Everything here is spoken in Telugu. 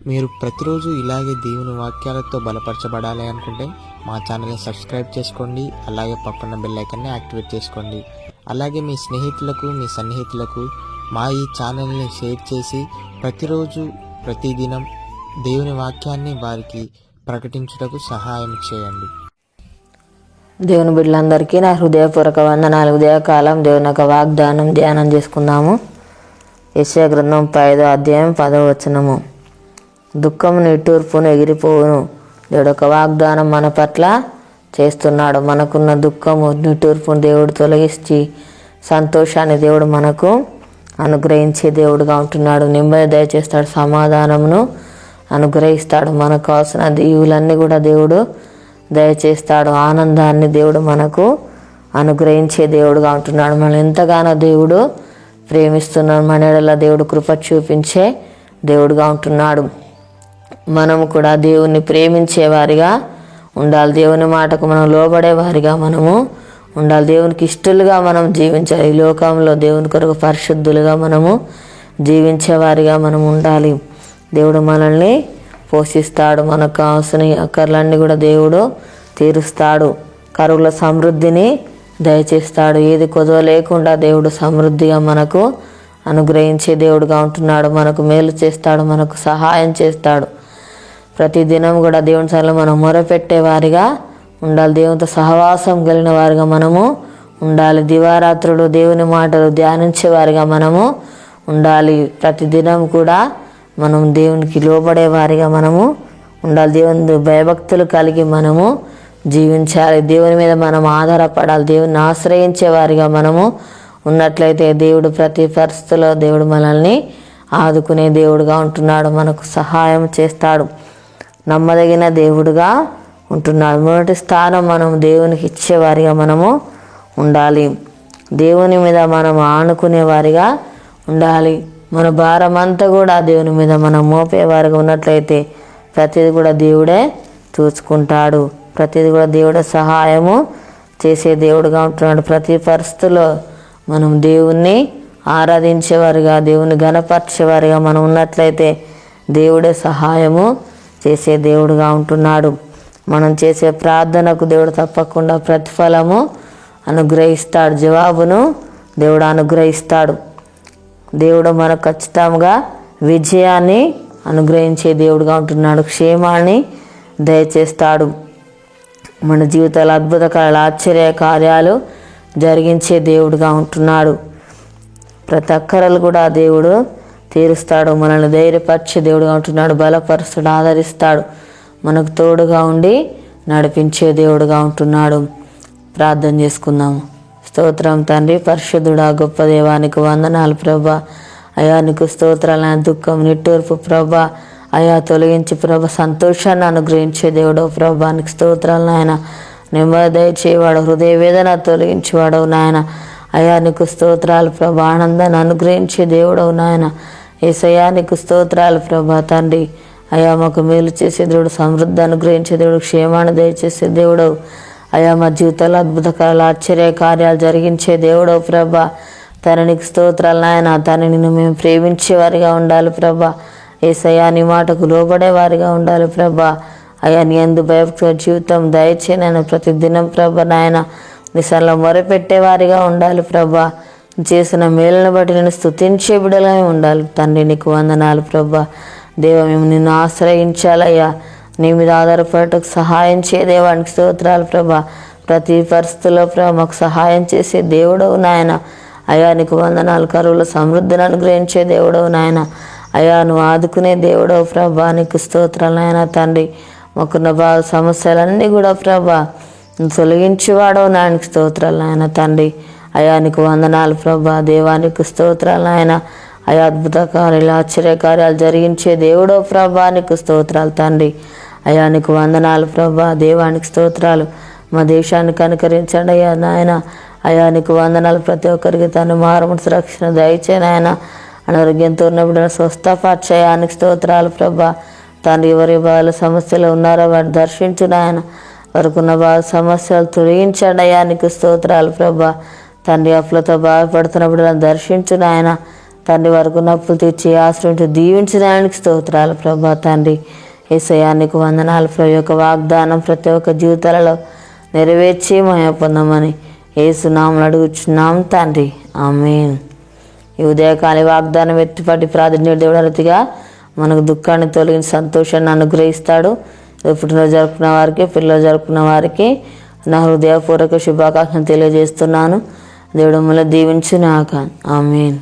మీరు ప్రతిరోజు ఇలాగే దేవుని వాక్యాలతో బలపరచబడాలి అనుకుంటే మా ఛానల్ని సబ్స్క్రైబ్ చేసుకోండి. అలాగే పక్కన బెల్ ఐకాన్ని యాక్టివేట్ చేసుకోండి. అలాగే మీ స్నేహితులకు, మీ సన్నిహితులకు మా ఈ ఛానల్ని షేర్ చేసి ప్రతిరోజు ప్రతిదినం దేవుని వాక్యాన్ని వారికి ప్రకటించుటకు సహాయం చేయండి. దేవుని బిడ్డలందరికీ నా హృదయపూర్వక వందనాలు. ఉదయకాలం దేవుని యొక్క వాగ్దానం ధ్యానం చేసుకుందాము. యెషయా గ్రంథం 5వ అధ్యాయం 10వ వచనము. దుఃఖము నిట్టూర్పును ఎగిరిపోవును. దేవుడు ఒక వాగ్దానం మన పట్ల చేస్తున్నాడు. మనకున్న దుఃఖము నిట్టూర్పును దేవుడు తొలగించి సంతోషాన్ని దేవుడు మనకు అనుగ్రహించే దేవుడుగా ఉంటున్నాడు. నెమ్మది దయచేస్తాడు, సమాధానమును అనుగ్రహిస్తాడు. మనకు కావాల్సిన దీవులన్నీ కూడా దేవుడు దయచేస్తాడు. ఆనందాన్ని దేవుడు మనకు అనుగ్రహించే దేవుడుగా ఉంటున్నాడు. మనం ఎంతగానో దేవుడు ప్రేమిస్తున్నాడు. మన ఎడల దేవుడు కృప చూపించే దేవుడుగా ఉంటున్నాడు. మనము కూడా దేవుణ్ణి ప్రేమించేవారిగా ఉండాలి. దేవుని మాటకు మనం లోబడేవారిగా మనము ఉండాలి. దేవునికి ఇష్టలుగా మనం జీవించాలి. ఈ లోకంలో దేవుని కొరకు పరిశుద్ధులుగా మనము జీవించేవారిగా మనం ఉండాలి. దేవుడు మనల్ని పోషిస్తాడు. మనకు కావాల్సిన అక్కర్లన్నీ కూడా దేవుడు తీరుస్తాడు. కరువుల సమృద్ధిని దయచేస్తాడు. ఏది కొదవ లేకుండా దేవుడు సమృద్ధిగా మనకు అనుగ్రహించే దేవుడుగా ఉంటున్నాడు. మనకు మేలు చేస్తాడు, మనకు సహాయం చేస్తాడు. ప్రతిదినం కూడా దేవుని సన్నిధిలో మనం మొరపెట్టేవారిగా ఉండాలి. దేవునితో సహవాసం కలిగిన వారిగా మనము ఉండాలి. దివారాత్రులు దేవుని మాటలు ధ్యానించేవారిగా మనము ఉండాలి. ప్రతిదినం కూడా మనం దేవునికి లోబడే వారిగా మనము ఉండాలి. దేవుని భయభక్తులు కలిగి మనము జీవించాలి. దేవుని మీద మనం ఆధారపడాలి. దేవుని ఆశ్రయించే వారిగా మనము ఉన్నట్లయితే దేవుడు ప్రతి పరిస్థితిలో దేవుడు మనల్ని ఆదుకునే దేవుడుగా ఉంటున్నాడు. మనకు సహాయం చేస్తాడు. నమ్మదగిన దేవుడుగా ఉంటున్నాడు. మొదటి స్థానం మనం దేవునికి ఇచ్చేవారిగా మనము ఉండాలి. దేవుని మీద మనం ఆనుకునే వారిగా ఉండాలి. మన భారం అంతా కూడా దేవుని మీద మనం మోపేవారిగా ఉన్నట్లయితే ప్రతిది కూడా దేవుడే చూసుకుంటాడు. ప్రతిది కూడా దేవుడే సహాయము చేసే దేవుడుగా ఉంటున్నాడు. ప్రతి పరిస్థితుల్లో మనం దేవుణ్ణి ఆరాధించేవారిగా, దేవుని ఘనపరిచేవారిగా మనం ఉన్నట్లయితే దేవుడే సహాయము చేసే దేవుడుగా ఉంటున్నాడు. మనం చేసే ప్రార్థనకు దేవుడు తప్పకుండా ప్రతిఫలము అనుగ్రహిస్తాడు. జవాబును దేవుడు అనుగ్రహిస్తాడు. దేవుడు మనకు ఖచ్చితంగా విజయాన్ని అనుగ్రహించే దేవుడుగా ఉంటున్నాడు. క్షేమాన్ని దయచేస్తాడు. మన జీవితాల అద్భుతకాల ఆశ్చర్య కార్యాలు జరిగించే దేవుడుగా ఉంటున్నాడు. ప్రతి అక్కరలు కూడా దేవుడు తీరుస్తాడు. మనల్ని ధైర్యపరిచే దేవుడుగా ఉంటున్నాడు. బలపరుస్తాడు, ఆదరిస్తాడు. మనకు తోడుగా ఉండి నడిపించే దేవుడుగా ఉంటున్నాడు. ప్రార్థన చేసుకుందాము. స్తోత్రం తండ్రి, పరిశుద్ధుడా, గొప్ప దేవానికి వందనాలు ప్రభా. అయా నీకు స్తోత్రాలు. నా దుఃఖం నిట్టూర్పు ప్రభా అయా తొలగించి ప్రభా సంతోషాన్ని అనుగ్రహించే దేవుడు ప్రభా నీకు స్తోత్రాలు నాయన. నెమ్మది దయచేవాడు, హృదయ వేదన తొలగించేవాడవు నాయన. అయా నీకు స్తోత్రాలు ప్రభా. ఆనందాన్ని అనుగ్రహించే దేవుడవు నాయన. యేసయ్యా నీకు స్తోత్రాలు ప్రభా తండ్రి. అయా మాకు మేలు చేసే దేవుడు, సమృద్ధి అనుగ్రహించే దేవుడు, క్షేమాన్ని దయచేసే దేవుడవు. అయా మా జీవితాల్లో అద్భుతకాల ఆశ్చర్య కార్యాలు జరిగించే దేవుడవు ప్రభా. తన నీకు స్తోత్రాలు నాయన. తను నిన్ను మేము ప్రేమించేవారిగా ఉండాలి ప్రభా. యేసయ్యా నీ మాటకు లోబడే వారిగా ఉండాలి ప్రభా. అయా నీ యందు భయభక్తుల జీవితం దయచేయనైనా ప్రతిదినం ప్రభా నాయన నీ సన్నిధిలో మొరపెట్టేవారిగా ఉండాలి ప్రభా. చేసిన మేలును బట్టి నేను స్తుతించే బిడ్డలుగా ఉండాలి తండ్రి. నీకు వందనాలు ప్రభా. దేవ మేము నిన్ను ఆశ్రయించాలయ్యా. నీ మీద ఆధారపడటకు సహాయం చే దేవానికి స్తోత్రాలు ప్రభా. ప్రతి పరిస్థితుల్లో ప్రభా మాకు సహాయం చేసే దేవుడవు నాయన. అయా నీకు వందనాలు. కరువుల సమృద్ధిని అనుగ్రహించే దేవుడవు నాయన. అయా నువ్వు ఆదుకునే దేవుడవు ప్రభా. నీకు స్తోత్రాలు నాయన తండ్రి. మాకున్న బాధ సమస్యలన్నీ కూడా ప్రభా తొలగించేవాడవు నాయనకి స్తోత్రాలు నాయన తండ్రి. అయా నీకు వందనాలు ప్రభా. దేవానికి స్తోత్రాలు నాయన. అయా అద్భుత కార్యాలు ఆశ్చర్య కార్యాలు జరిగించే దేవుడో ప్రభా నీకు స్తోత్రాలు తండ్రి. అయా నీకు వందనాలు ప్రభా. దేవానికి స్తోత్రాలు. మా దేశాన్ని కనుకరించండి అయ్యా నాయన. అయా నీకు వందనాలు. ప్రతి ఒక్కరికి తను మారుమనసు రక్షణ దయచే నాయన. అనారోగ్యంతో ఉన్నప్పుడు స్వస్థపరచయానికి స్తోత్రాలు ప్రభా. తండ్రి ఎవరి బాధల సమస్యలు ఉన్నారో వాటిని దర్శించు నాయన. వారికున్న బాధ సమస్యలు తొలగించండి అయ్యా నీకు స్తోత్రాలు ప్రభా. తండ్రి అప్పులతో బాధపడుతున్నప్పుడు దర్శించు నాయన. తండ్రి వరకు నప్పులు తెచ్చి ఆశ్రయించి దీవించడానికి స్తోత్రాలు ప్రభా. తండ్రి యేసయ్యా నీకు వందనాలు ప్రభు. యొక్క వాగ్దానం ప్రతి ఒక్క జీవితాలలో నెరవేర్చి మహిమ పొందమని యేసునామములో అడుగుచున్నాం తండ్రి, ఆమేన్. ఈ ఉదయకాల వాగ్దానం ఎత్తిపట్టి ప్రార్థన దేవుడు రీతిగా మనకు దుఃఖాన్ని తొలగించి సంతోషాన్ని అనుగ్రహిస్తాడు. పుట్టినరోజు జరుపుకున్న వారికి, పిల్లలు జరుపుకున్న వారికి నా హృదయపూర్వక శుభాకాంక్షలు తెలియజేస్తున్నాను. దేవుడు మిమ్మల్ని దీవించుగాక, ఆమేన్.